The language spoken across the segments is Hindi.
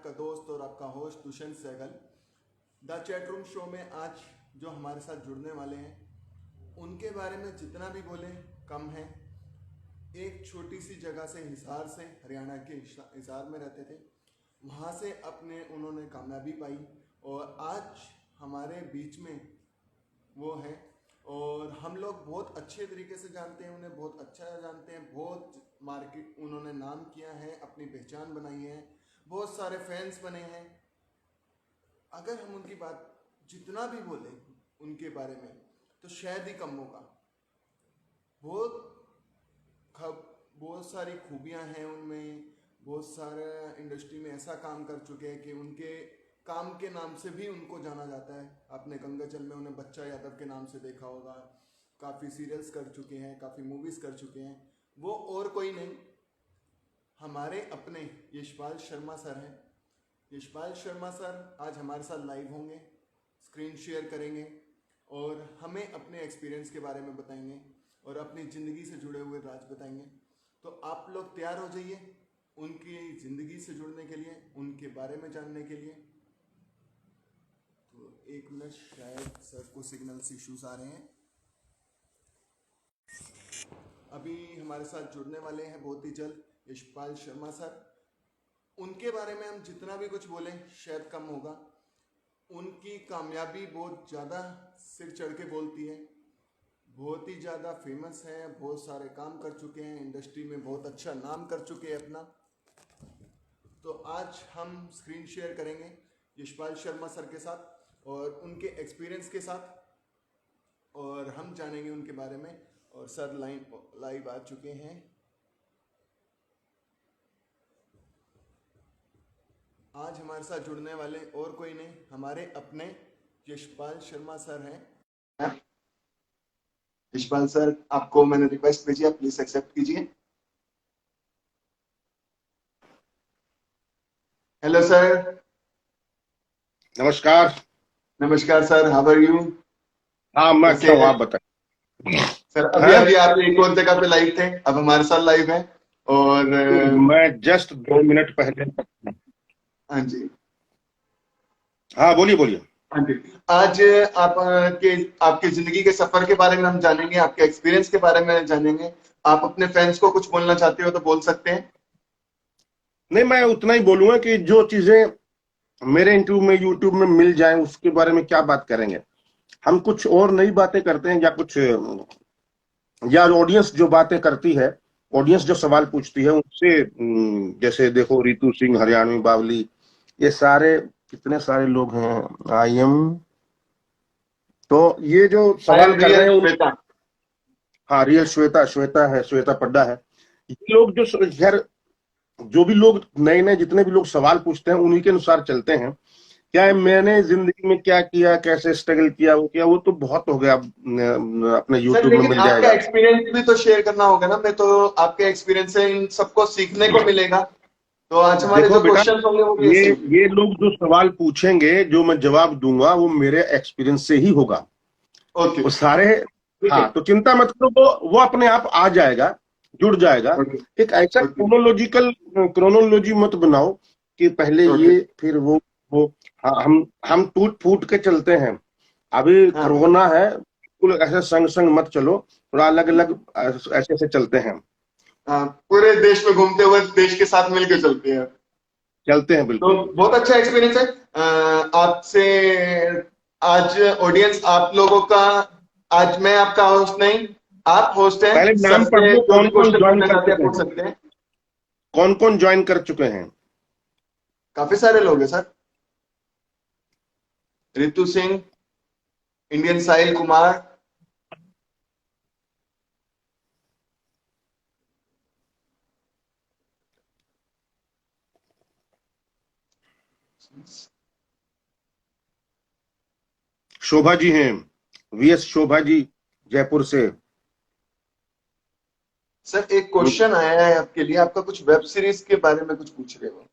आपका दोस्त और आपका host Dushyant Sehgal. The chat room show में आज जो हमारे साथ जुड़ने वाले हैं उनके बारे में जितना भी बोले कम है। एक छोटी सी जगह से हिसार से, हरियाणा के हिसार में रहते थे, वहाँ से उन्होंने कामयाबी पाई और आज हमारे बीच में वो है। और हम लोग बहुत अच्छे तरीके से जानते हैं उन्हें, बहुत अच्छा जानते हैं, बहुत मार्केट उन्होंने नाम किया है, अपनी पहचान बनाई है, बहुत सारे फैंस बने हैं। अगर हम उनकी बात जितना भी बोलें उनके बारे में तो शायद ही कम होगा। बहुत सारी खूबियां हैं उनमें, बहुत सारे इंडस्ट्री में ऐसा काम कर चुके हैं कि उनके काम के नाम से भी उनको जाना जाता है। आपने गंगाजल में उन्हें बच्चा यादव के नाम से देखा होगा। काफ़ी सीरियल्स कर चुके हैं, काफ़ी मूवीज़ कर चुके हैं। वो और कोई नहीं, हमारे अपने यशपाल शर्मा सर हैं। यशपाल शर्मा सर आज हमारे साथ लाइव होंगे, स्क्रीन शेयर करेंगे और हमें अपने एक्सपीरियंस के बारे में बताएंगे और अपनी ज़िंदगी से जुड़े हुए राज बताएंगे। तो आप लोग तैयार हो जाइए उनकी ज़िंदगी से जुड़ने के लिए, उनके बारे में जानने के लिए। तो एक मिनट, शायद सर को सिग्नल्स इश्यूज आ रहे हैं। अभी हमारे साथ जुड़ने वाले हैं बहुत ही जल्द यशपाल शर्मा सर। उनके बारे में हम जितना भी कुछ बोलें शायद कम होगा। उनकी कामयाबी बहुत ज़्यादा सिर चढ़ के बोलती है, बहुत ही ज़्यादा फेमस है, बहुत सारे काम कर चुके हैं, इंडस्ट्री में बहुत अच्छा नाम कर चुके हैं अपना। तो आज हम स्क्रीन शेयर करेंगे यशपाल शर्मा सर के साथ और उनके एक्सपीरियंस के साथ, और हम जानेंगे उनके बारे में। और सर लाइव आ चुके हैं। आज हमारे साथ जुड़ने वाले और कोई नहीं, हमारे अपने यशपाल शर्मा सर हैं। यशपाल सर, आपको मैंने रिक्वेस्ट भेजी, आप प्लीज एक्सेप्ट कीजिए। Hello sir. नमस्कार। नमस्कार सर, हाउ आर यू? हाँ, मैं अच्छा हूँ, आप बताएं। सर अभी आप एक और जगह पे लाइव थे, अब हमारे साथ लाइव है। और मैं जस्ट 2 मिनट पहले। हाँ जी, हाँ, बोलिए बोलिए। हाँ जी। आज आपके जिंदगी के सफर के बारे में हम जानेंगे, आपके एक्सपीरियंस के बारे में जानेंगे। आप अपने फ्रेंड्स को कुछ बोलना चाहते हो तो बोल सकते हैं। नहीं, मैं उतना ही बोलूंगा कि जो चीजें मेरे इंटरव्यू में यूट्यूब में मिल जाएं उसके बारे में क्या बात करेंगे। हम कुछ और नई बातें करते हैं या ऑडियंस जो बातें करती है, ऑडियंस जो सवाल पूछती है उनसे, जैसे देखो रितु सिंह, हरियाणवी बावली, ये सारे कितने सारे लोग हैं। आई एम, तो ये जो सवाल कर रहे हैं हाँ, रियल श्वेता, श्वेता पड्डा है। ये लोग खैर जो भी लोग नए नए जितने भी लोग सवाल पूछते हैं उन्हीं के अनुसार चलते हैं। क्या है, मैंने जिंदगी में क्या किया, कैसे स्ट्रगल किया, वो तो बहुत हो गया, अपने यूट्यूब में मिल जाएगा। आपका एक्सपीरियंस भी तो शेयर करना होगा ना। मैं तो आपके एक्सपीरियंस से इन सबको सीखने को मिलेगा। तो आज हमारे जो क्वेश्चन होंगे वो भी ये लोग जो सवाल पूछेंगे, जो मैं जवाब दूंगा, वो मेरे एक्सपीरियंस से ही होगा। ओके, वो सारे, हाँ, तो चिंता मत करो, वो अपने आप आ जाएगा, जुड़ जाएगा। एक ऐसा क्रोनोलॉजी मत बनाओ कि पहले ये फिर वो। हाँ, हम टूट फूट के चलते हैं। अभी कोरोना है, बिल्कुल ऐसे संग संग मत चलो, थोड़ा अलग अलग ऐसे ऐसे चलते हैं। पूरे देश में घूमते हुए देश के साथ मिलकर चलते हैं बिल्कुल। तो बहुत अच्छा एक्सपीरियंस है आपसे। आज ऑडियंस आप लोगों का, आज मैं आपका होस्ट नहीं, आप होस्ट हैं। पहले नाम पढ़ लो, कौन कौन ज्वाइन कर चुके हैं, पूछ सकते हैं। कौन कौन ज्वाइन कर चुके हैं? काफी सारे लोग हैं सर। रितु सिंह, इंडियन साहिल कुमार, शोभा जी हैं, वीएस शोभा जी, जयपुर से। सर एक क्वेश्चन आया है आपके लिए, आपका कुछ वेब सीरीज के बारे में कुछ पूछ रहे हो।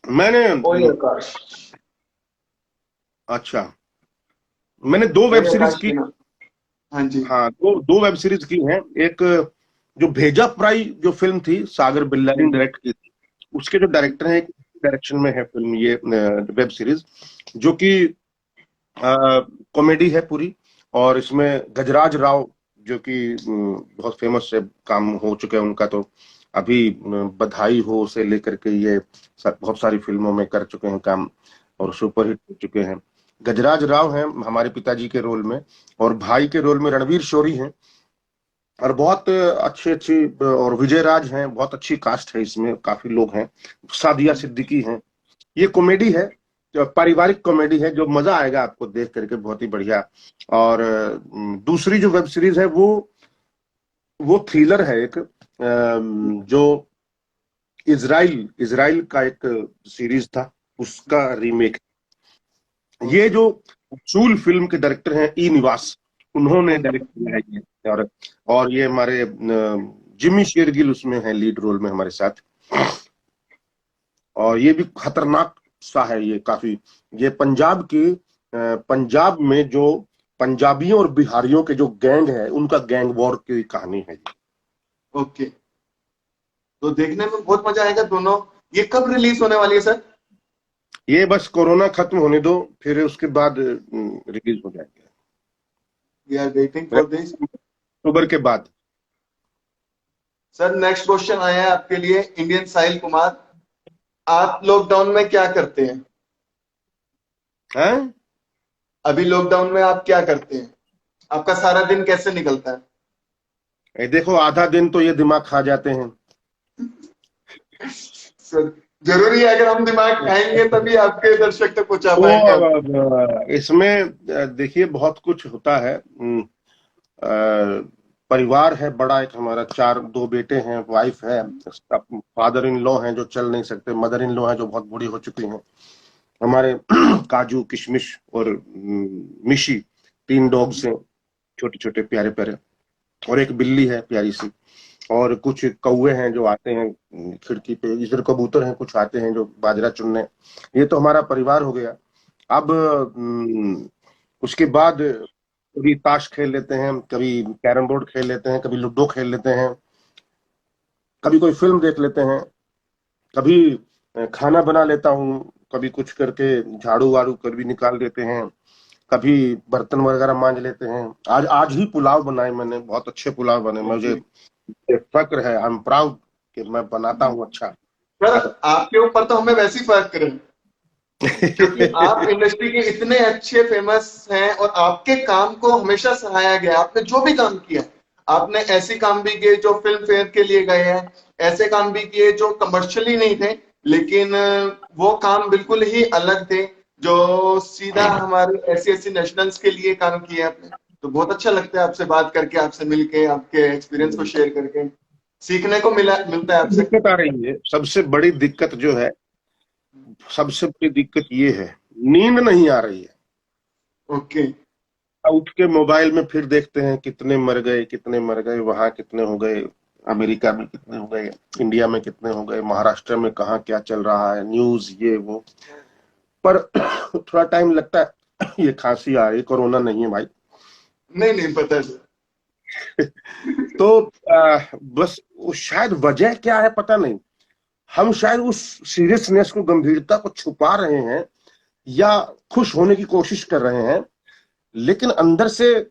मैंने अच्छा, मैंने 2 वेब सीरीज की। हाँ जी, हाँ, दो वेब सीरीज की हैं। एक जो भेजा फ्राई जो फिल्म थी, सागर बिल्लारी ने डायरेक्ट की थी, उसके जो डायरेक्टर हैं, डायरेक्शन में है फिल्म, ये वेब सीरीज, जो कि कॉमेडी है पूरी। और इसमें गजराज राव, जो कि बहुत फेमस है, काम हो चुके हैं उनका तो अभी, बधाई हो से लेकर के ये बहुत सारी फिल्मों में कर चुके हैं काम और सुपरहिट हो चुके हैं। गजराज राव हैं हमारे पिताजी के रोल में, और भाई के रोल में रणवीर शोरी हैं। और बहुत अच्छी अच्छी, और विजय राज हैं, बहुत अच्छी कास्ट है इसमें, काफी लोग हैं, सादिया सिद्दीकी हैं। ये कॉमेडी है, जो पारिवारिक कॉमेडी है, जो मजा आएगा आपको देख करके, बहुत ही बढ़िया। और दूसरी जो वेब सीरीज है वो थ्रिलर है एक, जो इजराइल इजराइल का एक सीरीज था, उसका रीमेक। ये जो चूल फिल्म के डायरेक्टर हैं, ई निवास, उन्होंने डायरेक्ट किया है ये। और ये हमारे जिमी शेरगिल उसमें है लीड रोल में हमारे साथ। और ये भी खतरनाक सा है ये काफी। ये पंजाब में जो पंजाबियों और बिहारियों के जो गैंग है, उनका गैंग वॉर की कहानी है। ओके, तो देखने में बहुत मजा आएगा दोनों। ये कब रिलीज होने वाली है सर? ये बस कोरोना खत्म होने दो, फिर उसके बाद रिलीज हो जाएगा। We are waiting for this. अक्टूबर के बाद। सर नेक्स्ट क्वेश्चन आया है आपके लिए, इंडियन साहिल कुमार। आप लॉकडाउन में क्या करते हैं? हैं? अभी लॉकडाउन में आप क्या करते हैं? आपका सारा दिन कैसे निकलता है? देखो, आधा दिन तो ये दिमाग खा जाते हैं। सर जरूरी है, अगर हम दिमाग खाएंगे तभी आपके दर्शक तक पहुंचा पाएंगे। इसमें देखिए बहुत कुछ होता है। परिवार है बड़ा एक हमारा, दो बेटे हैं, वाइफ है, फादर इन लॉ हैं जो चल नहीं सकते, मदर इन लॉ हैं जो बहुत बूढ़ी हो चुकी हैं, हमारे काजू किशमिश और मिशी, 3 डॉग्स हैं, छोटे छोटे प्यारे प्यारे, और एक बिल्ली है प्यारी सी, और कुछ कौवे हैं जो आते हैं खिड़की पे, इधर कबूतर हैं कुछ आते हैं जो बाजरा चुनने। ये तो हमारा परिवार हो गया। अब उसके बाद कभी ताश खेल लेते हैं, कभी कैरम बोर्ड खेल लेते हैं, कभी लूडो खेल लेते हैं, कभी कोई फिल्म देख लेते हैं, कभी खाना बना लेता हूँ, कभी कुछ करके झाड़ू वाड़ू कर भी निकाल देते हैं, कभी बर्तन वगैरह मांज लेते हैं। आज आज ही पुलाव बनाए मैंने, बहुत अच्छे पुलाव बने, मुझे फक्र है, आई एम प्राउड कि मैं बनाता हूँ अच्छा। सर आपके ऊपर तो हमें वैसी फर्क करें, क्योंकि आप इंडस्ट्री के इतने अच्छे फेमस हैं और आपके काम को हमेशा सराहा गया। आपने जो भी काम किया, आपने ऐसे काम भी किए जो फिल्म फेयर के लिए गए हैं, ऐसे काम भी किए जो कमर्शियली नहीं थे, लेकिन वो काम बिल्कुल ही अलग थे, जो सीधा हमारे ऐसी नेशनल्स के लिए काम किए आपने। तो बहुत अच्छा लगता है आपसे बात करके, आपसे मिलके, आपके एक्सपीरियंस को शेयर करके सीखने को मिलता है आपसे। दिक्कत आ रही है, सबसे बड़ी दिक्कत जो है, सबसे बड़ी दिक्कत ये है, नींद नहीं आ रही है। ओके। उठ के मोबाइल में फिर देखते हैं कितने मर गए, कितने मर गए, वहां कितने हो गए, अमेरिका में कितने हो गए, इंडिया में कितने हो गए, महाराष्ट्र में कहाँ क्या चल रहा है, न्यूज ये वो। पर थोड़ा टाइम लगता है। ये खांसी आ रही, कोरोना नहीं है भाई। नहीं नहीं पता है। तो बस वो शायद वजह क्या है पता नहीं, हम शायद उस सीरियसनेस को, गंभीरता को छुपा रहे हैं या खुश होने की कोशिश कर रहे हैं, लेकिन अंदर से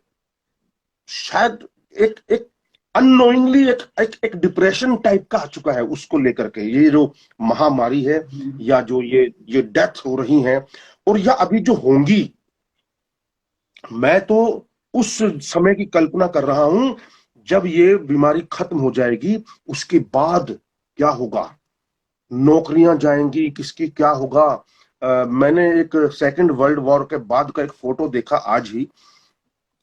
शायद एक एक अननोइंगली एक डिप्रेशन टाइप का आ चुका है उसको लेकर के। ये जो महामारी है, या जो ये डेथ हो रही हैं, और या अभी जो होंगी, मैं तो उस समय की कल्पना कर रहा हूं जब ये बीमारी खत्म हो जाएगी, उसके बाद क्या होगा, नौकरियां जाएंगी, किसकी क्या होगा। मैंने एक सेकंड वर्ल्ड वॉर के बाद का एक फोटो देखा आज ही,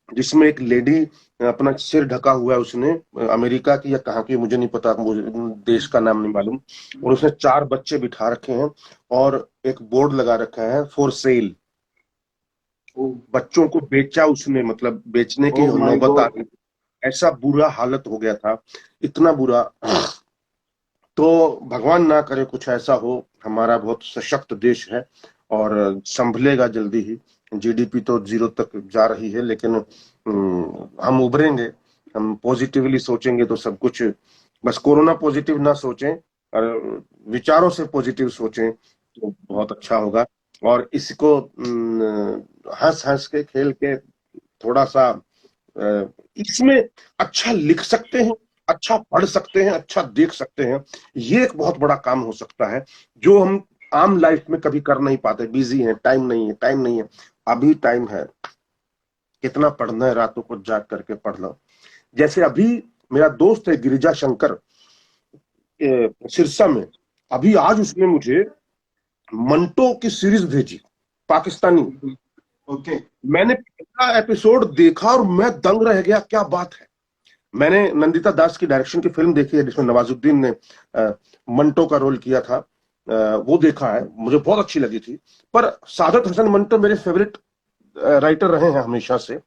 जिसमें एक लेडी अपना सिर ढका हुआ है, उसने अमेरिका की या कहाँ की मुझे नहीं पता, मुझे देश का नाम नहीं मालूम, और उसने 4 बच्चे बिठा रखे हैं और एक बोर्ड लगा रखा है फॉर सेल। बच्चों को बेचा उसने, मतलब बेचने की नौबत आ गई, ऐसा बुरा हालत हो गया था, इतना बुरा। तो भगवान ना करे कुछ ऐसा हो। हमारा बहुत सशक्त देश है और संभलेगा जल्दी ही। जीडीपी तो 0 तक जा रही है, लेकिन हम उभरेंगे, हम पॉजिटिवली सोचेंगे तो सब कुछ। बस कोरोना पॉजिटिव ना सोचें, और विचारों से पॉजिटिव सोचें तो बहुत अच्छा होगा। और इसको हंस हंस के खेल के थोड़ा सा इसमें अच्छा लिख सकते हैं, अच्छा पढ़ सकते हैं, अच्छा देख सकते हैं। ये एक बहुत बड़ा काम हो सकता है जो हम आम लाइफ में कभी कर नहीं पाते, बिजी हैं, टाइम नहीं है, टाइम नहीं है। अभी टाइम है, कितना पढ़ना है, रातों को जाग करके पढ़ लो। जैसे अभी मेरा दोस्त है गिरिजा शंकर सिरसा में, अभी आज उसने मुझे मंटो की सीरीज भेजी, पाकिस्तानी। ओके। मैंने पहला एपिसोड देखा और मैं दंग रह गया, क्या बात है। मैंने नंदिता दास की डायरेक्शन की फिल्म देखी है जिसमें नवाजुद्दीन ने मंटो का रोल किया था, वो देखा है, मुझे बहुत अच्छी लगी थी। पर सादत हसन मंटो मेरे फेवरेट राइटर रहे हैं हमेशा से।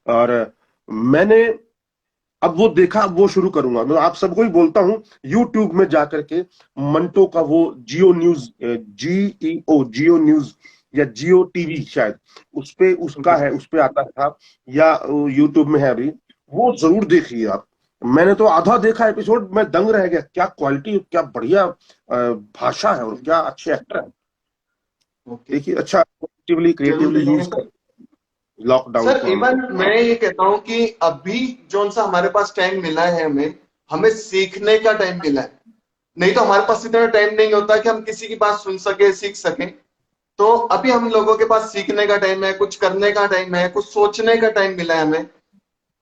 और मैंने अब वो देखा, अब वो शुरू करूंगा। मैं आप सबको ही बोलता हूं यूट्यूब में जाकर के मंटो का वो जियो न्यूज, जियो न्यूज या जियो टीवी शायद उस पे उसका है, उस पे आता था या यूट्यूब में है अभी, वो जरूर देखिए आप। मैंने तो आधा देखा एपिसोड, मैं दंग रह गया, क्या क्वालिटी, क्या बढ़िया भाषा है और क्या अच्छे एक्टर है। ओके, देखिए अच्छा क्रिएटिवली जरूर क्रिएटिवली यूज देखेंगे कर लॉकडाउन सर। को हमको। इवन मैं ये कहता हूँ कि अभी जो सा हमारे पास टाइम मिला है, हमें हमें सीखने का टाइम मिला है। नहीं तो हमारे पास इतना टाइम नहीं होता कि हम किसी की बात सुन सके, सीख सके। तो अभी हम लोगों के पास सीखने का टाइम है, कुछ करने का टाइम है, कुछ सोचने का टाइम मिला है हमें।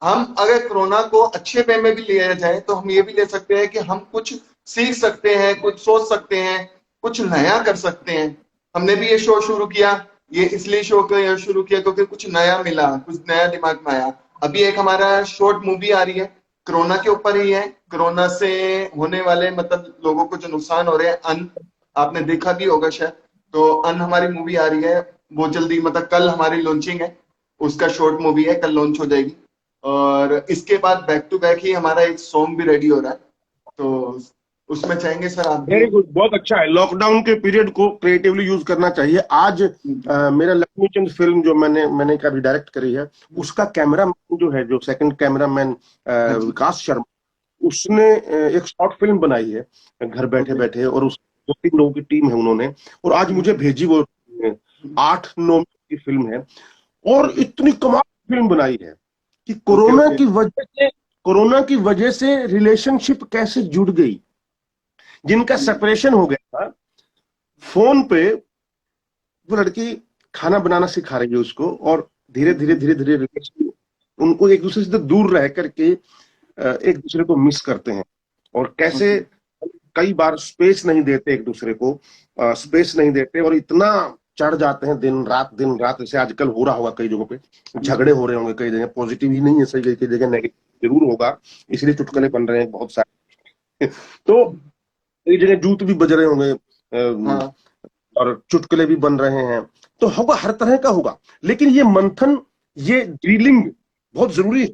हम अगर कोरोना को अच्छे वे में भी लिया जाए तो हम ये भी ले सकते हैं कि हम कुछ सीख सकते हैं, कुछ सोच सकते हैं, कुछ नया कर सकते हैं। हमने भी ये शो शुरू किया, ये इसलिए शो को शुरू किया क्योंकि कुछ नया मिला, कुछ नया दिमाग में आया। अभी एक हमारा शॉर्ट मूवी आ रही है, कोरोना के ऊपर ही है। कोरोना से होने वाले मतलब लोगों को जो नुकसान हो रहे हैं, अन्न, आपने देखा भी होगा शायद। तो अन्न हमारी मूवी आ रही है, बहुत जल्दी, मतलब कल हमारी लॉन्चिंग है। उसका शॉर्ट मूवी है, कल लॉन्च हो जाएगी। और इसके बाद बैक टू बैक ही हमारा एक सॉन्ग भी रेडी हो रहा है। तो उसमें चाहेंगे सर आप भी। वेरी गुड, बहुत अच्छा है। लॉकडाउन के पीरियड को क्रिएटिवली यूज करना चाहिए। आज मेरा लक्ष्मी चंद फिल्म जो मैंने मैंने कभी डायरेक्ट करी है, उसका कैमरा जो है, जो सेकंड कैमरा मैन हाँ जी। विकास शर्मा, उसने एक शॉर्ट फिल्म बनाई है घर बैठे ओके। बैठे, और उस 2-3 लोगों की टीम है उन्होंने, और आज मुझे भेजी वो 8-9 मिनट की फिल्म है। और ओके इतनी कमाल की फिल्म बनाई है कि ओके। ओके। कोरोना की वजह से रिलेशनशिप कैसे जुड़ गई, जिनका सेपरेशन हो गया था। फोन पे वो लड़की खाना बनाना सिखा रही है उसको, और धीरे धीरे धीरे धीरे रिलेशन, उनको एक दूसरे से दूर रह करके एक दूसरे को मिस करते हैं। और कैसे ओके। कई बार स्पेस नहीं देते एक दूसरे को, स्पेस नहीं देते, और इतना चढ़ जाते हैं दिन रात जैसे आजकल हो रहा होगा कई जगहों पे, झगड़े हो रहे होंगे कई जगह, पॉजिटिव ही नहीं है, सही कई जगह नेगेटिव जरूर होगा, इसलिए चुटकुले बन रहे हैं बहुत सारे। तो कई जगह जूत भी बज रहे होंगे, हाँ। और चुटकुले भी बन रहे हैं। तो होगा, हर तरह का होगा। लेकिन ये मंथन, ये ड्रीलिंग बहुत जरूरी है।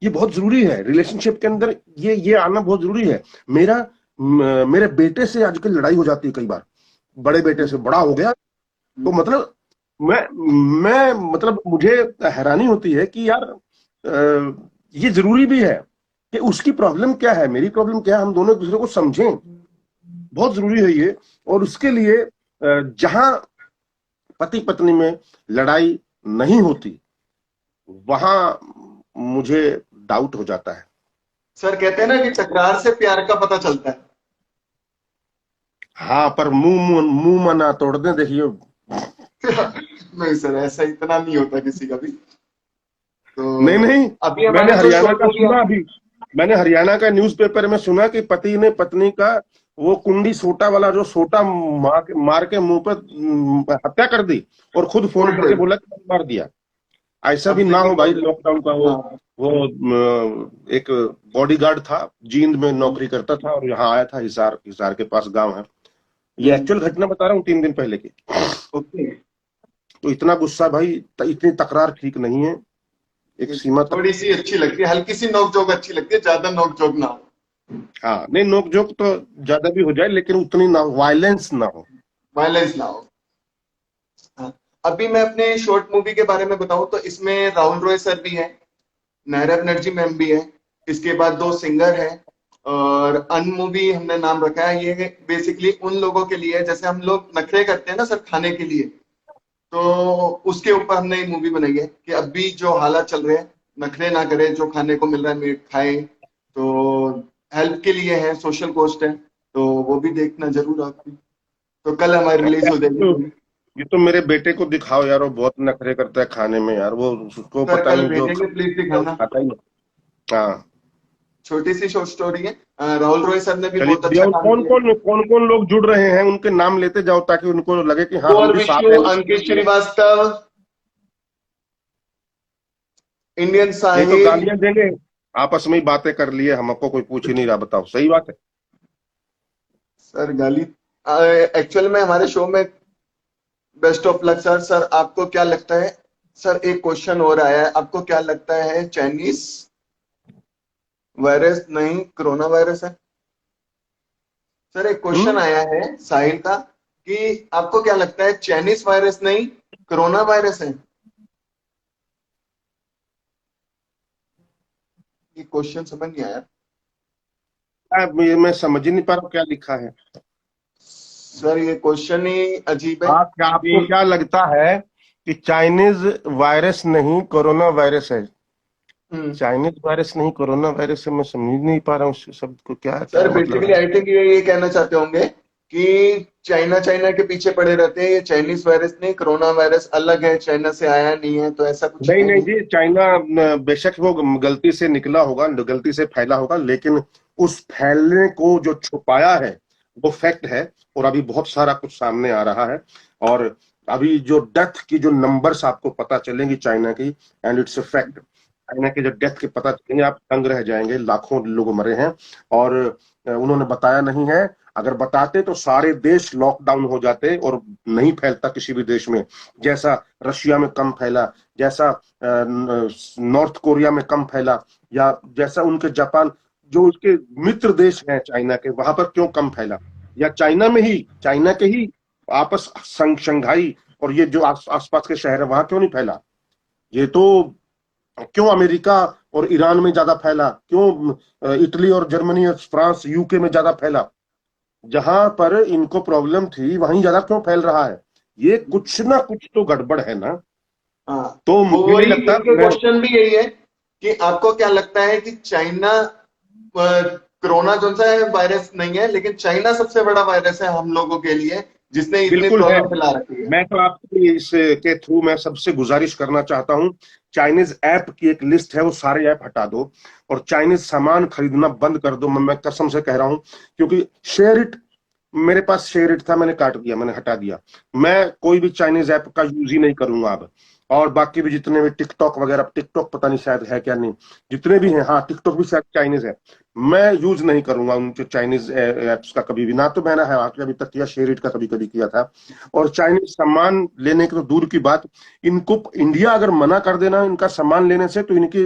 ये बहुत जरूरी है रिलेशनशिप के अंदर, ये आना बहुत जरूरी है। मेरे बेटे से आजकल लड़ाई हो जाती है कई बार, बड़े बेटे से, बड़ा हो गया, तो मतलब मैं मैं मतलब मुझे हैरानी होती है कि यार ये जरूरी भी है कि उसकी प्रॉब्लम क्या है, मेरी प्रॉब्लम क्या है, हम दोनों एक दूसरे को समझें, बहुत जरूरी है ये। और उसके लिए जहां पति पत्नी में लड़ाई नहीं होती, वहां मुझे डाउट हो जाता है। सर कहते हैं ना कि टकरार से प्यार का पता चलता है। हाँ, पर मुंह मना तोड़ दे, देखिए। नहीं सर, ऐसा इतना नहीं होता किसी का भी। तो नहीं नहीं, अभी मैंने हमारी जो हरियाणा शॉर्ट का मूवी सुना अभी, मैंने हरियाणा का न्यूज़पेपर में सुना कि पति ने पत्नी का वो कुंडी सोटा वाला जो सोटा मार के मुंह पे हत्या कर दी, और खुद फोन करके बोला कि मैंने मार दिया। ऐसा भी अब ना हो देखिए। भाई, लॉकडाउन का हाँ। वो एक बॉडीगार्ड था, जींद में नौकरी करता था, और यहाँ आया था, हिसार हिसार के पास गांव है। ये एक्चुअल घटना बता रहा हूँ, 3 दिन पहले की। ओके। तो इतना गुस्सा भाई, इतनी तकरार ठीक नहीं है, एक सीमा तक। थोड़ी सी अच्छी लगती है, हल्की सी नोक झोंक अच्छी लगती है, ज्यादा नोक झोंक ना हो। हाँ नहीं, नोक झोंक तो ज्यादा भी हो जाए लेकिन उतनी ना, वायलेंस ना हो। वायलेंस ना हो। हाँ। अभी मैं अपने शॉर्ट मूवी के बारे में बताऊं तो इसमें राहुल रॉय सर भी है, नायरा बनर्जी मैम भी है, इसके बाद दो सिंगर है, और अन मूवी हमने नाम रखा है। ये बेसिकली उन लोगों के लिए है, जैसे हम लोग नखरे करते हैं ना सर खाने के लिए, तो उसके ऊपर हमने एक मूवी बनाई है कि अभी जो हालात चल रहे हैं, नखरे ना करें, जो खाने को मिल रहा है मीट खाए। तो हेल्प के लिए है, सोशल कोस्ट है, तो वो भी देखना जरूर आप भी। तो कल हमारी रिलीज हो जाएगी तो मूवी। ये तो मेरे बेटे को दिखाओ यार, वो बहुत नखरे करता है खाने में यार, वो उसको सर पता कल नहीं जो भेजेंगे, प्लीज खाता है वो दिखाना। खाता ही नहीं। हाँ छोटी सी शॉर्ट स्टोरी है। राहुल रॉय सर ने भी चलिए बहुत भैया, अच्छा और काम किया। कौन कौन लोग जुड़ रहे हैं उनके नाम लेते जाओ, ताकि उनको लगे कि हाँ हम कुंवर भी साथ विष्णु, हैं। अंकित श्रीवास्तव, इंडियन ये तो साहिल। गालियां देंगे, आपस में ही बातें कर लिए, हमको कोई पूछ ही नहीं रहा, बताओ सही बात है। सर गाली एक्चुअल में हमारे शो में best of luck sir. Sir आपको क्या लगता है, सर एक क्वेश्चन और आया है, आपको क्या लगता है चाइनीज वायरस नहीं कोरोना वायरस है? सर एक क्वेश्चन हम्म आया है साहिल का कि आपको क्या लगता है चाइनीज वायरस नहीं कोरोना वायरस है? ये क्वेश्चन समझ नहीं आया। ये मैं समझ ही नहीं पा रहा हूँ क्या लिखा है। सर ये क्वेश्चन ही अजीब है आपको कि क्या लगता है कि चाइनीज वायरस नहीं कोरोना वायरस है? हम्म, चाइनीज वायरस नहीं कोरोना वायरस है, मैं समझ नहीं पा रहा हूँ इस शब्द को, क्या क्या सर मतलब बेसिकली है। आई थिंक ये कहना चाहते होंगे कि चाइना चाइना के पीछे पड़े रहते हैं, ये चाइनीज वायरस नहीं कोरोना वायरस अलग है, चाइना से आया नहीं है, तो ऐसा कुछ नहीं है नहीं नहीं। जी, चाइना बेशक वो गलती से निकला होगा, गलती से फैला होगा, लेकिन उस फैलने को जो छुपाया है वो फैक्ट है। और अभी बहुत सारा कुछ सामने आ रहा है। और अभी जो डेथ की जो नंबर्स आपको पता चलेंगी चाइना की, and it's a fact, China के जो डेथ के पता चलेंगे आप दंग रह जाएंगे, लाखों लोग मरे हैं। और उन्होंने बताया नहीं है, अगर बताते तो सारे देश लॉकडाउन हो जाते और नहीं फैलता किसी भी देश में। जैसा रशिया में कम फैला, जैसा नॉर्थ कोरिया में कम फैला, या जैसा उनके जापान, जो उसके मित्र देश हैं चाइना के, वहां पर क्यों कम फैला, या चाइना में ही, चाइना के ही आपस शंघाई और ये जो आसपास के शहर है वहां क्यों नहीं फैला? ये तो क्यों अमेरिका और ईरान में ज्यादा फैला, क्यों इटली और जर्मनी और फ्रांस यूके में ज्यादा फैला? जहां पर इनको प्रॉब्लम थी वहीं ज्यादा क्यों फैल रहा है? ये कुछ ना कुछ तो गड़बड़ है ना। हाँ, तो वो मुझे नहीं वही लगता इनके मैं, क्वेश्चन भी यही है कि आपको क्या लगता है कि चाइना कोरोना जो सा है वायरस नहीं है, लेकिन चाइना सबसे बड़ा वायरस है हम लोगों के लिए, जिसने इतनी बिल्कुल है। प्रॉब्लम फैला रखी है। मैं तो आपको इसके थ्रू मैं सबसे गुजारिश करना चाहता हूं, चाइनीज ऐप की एक लिस्ट है, वो सारे ऐप हटा दो और चाइनीज सामान खरीदना बंद कर दो। मैं कसम से कह रहा हूं, क्योंकि शेयर इट, मेरे पास शेयर इट था, मैंने काट दिया, मैंने हटा दिया। मैं कोई भी चाइनीज ऐप का यूज ही नहीं करूंगा अब। और बाकी भी जितने भी टिकटॉक वगैरह, टिकटॉक पता नहीं शायद है क्या नहीं, जितने भी हैं, हाँ टिकटॉक भी शायद चाइनीज है, मैं यूज नहीं करूंगा उनके चाइनीज एप्स का कभी भी। ना तो मैंने है अभी तक किया, शेयर इट का कभी कभी किया था। और चाइनीज सामान लेने की तो दूर की बात, इनको इंडिया अगर मना कर देना इनका सामान लेने से, तो इनकी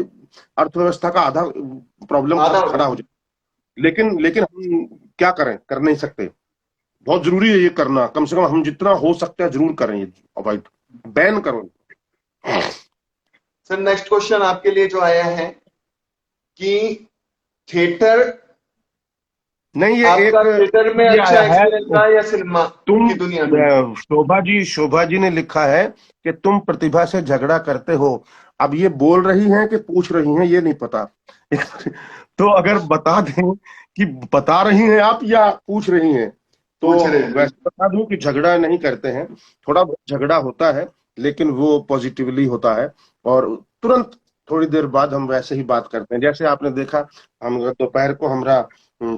अर्थव्यवस्था का आधा प्रॉब्लम आधा हो खड़ा हो जाएगा। जाए। लेकिन हम क्या करें, कर नहीं सकते। बहुत जरूरी है ये करना, कम से कम हम जितना हो सकता है जरूर करें ये, अवॉइड, बैन करो। सर नेक्स्ट क्वेश्चन आपके लिए जो आया है कि थिएटर, नहीं ये आपका एक थिएटर में ये अच्छा आया है, एक्सपीरियंस रहा या सिनेमा तुम की दुनिया में? शोभा जी ने लिखा है कि तुम प्रतिभा से झगड़ा करते हो। अब ये बोल रही हैं कि पूछ रही हैं, ये नहीं पता। तो अगर बता दें कि बता रही हैं आप या पूछ रही हैं, तो पूछ रहे थे। वैसे बता दूं कि झगड़ा नहीं करते हैं, थोड़ा बहुत झगड़ा होता है, लेकिन वो पॉजिटिवली होता है। और तुरंत थोड़ी देर बाद हम वैसे ही बात करते हैं, जैसे आपने देखा, हम दोपहर को हमारा